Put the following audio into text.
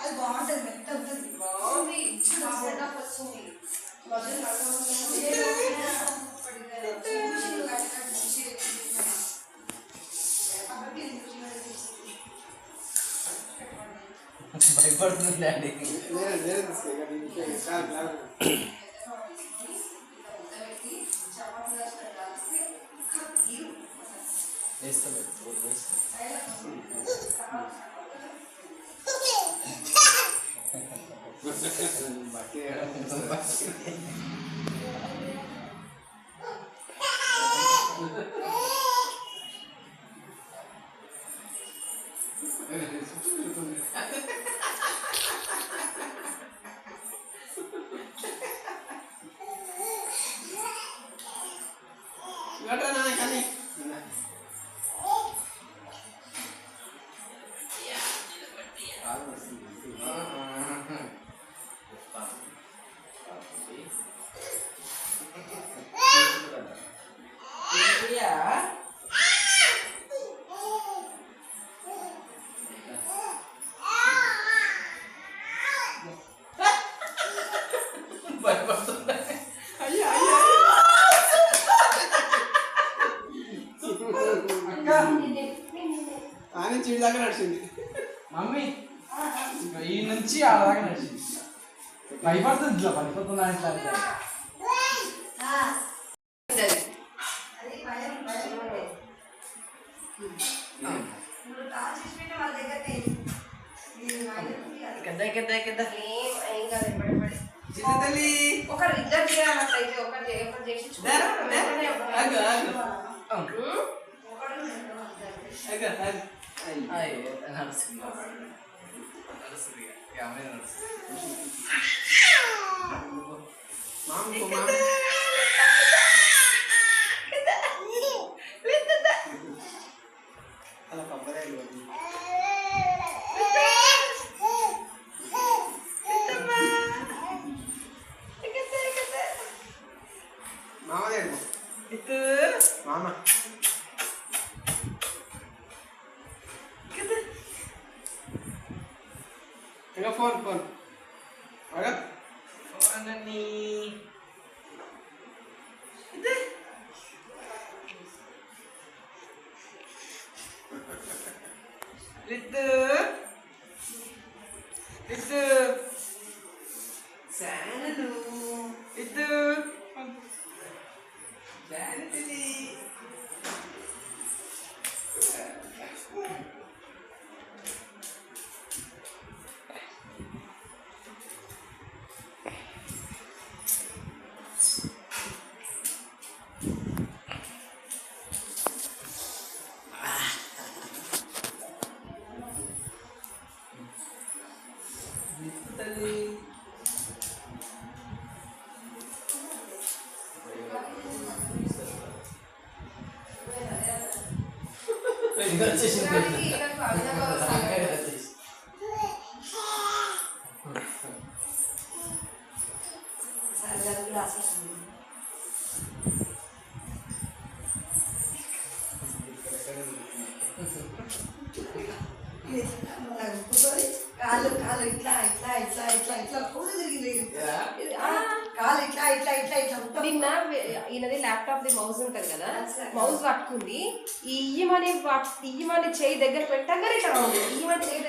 అది బాగుంటుంది, మెత్త ఉంటుంది, బాగుంది. వచ్చింది భయపడుతుంది అండి. దాకా నడిచింది మమ్మీ, ఈ నుంచి అలాగే నడిచింది. భయపడుతుంది, ఇట్లా పడిపోతున్నా ఇట్లా ఒకరు ఇద్దరు చేయాలంటే ఒకటి చేసి అలా పంపరాయి మామదేడు మామ ఇంకా ఫోన్ ఫోన్ అగా ఫోనని రితు రితు శానలు రితు శానలి కాలు కాలు ఇట్లా ఇట్లా ఇట్లా ఇట్లా ఇట్లా కూడా జరిగింది. కాలు ఇట్లా ఇట్లా ఇట్లా ఇట్లా నిన్న ఈయనది ల్యాప్టాప్ ది మౌస్ ఉంటది కదా, మౌస్ పట్టుకుంది. ఈ ఇయ్యమని చేయి దగ్గర పెట్టగానే ఇట్లా ఉంది. ఇయ్యమని చేయి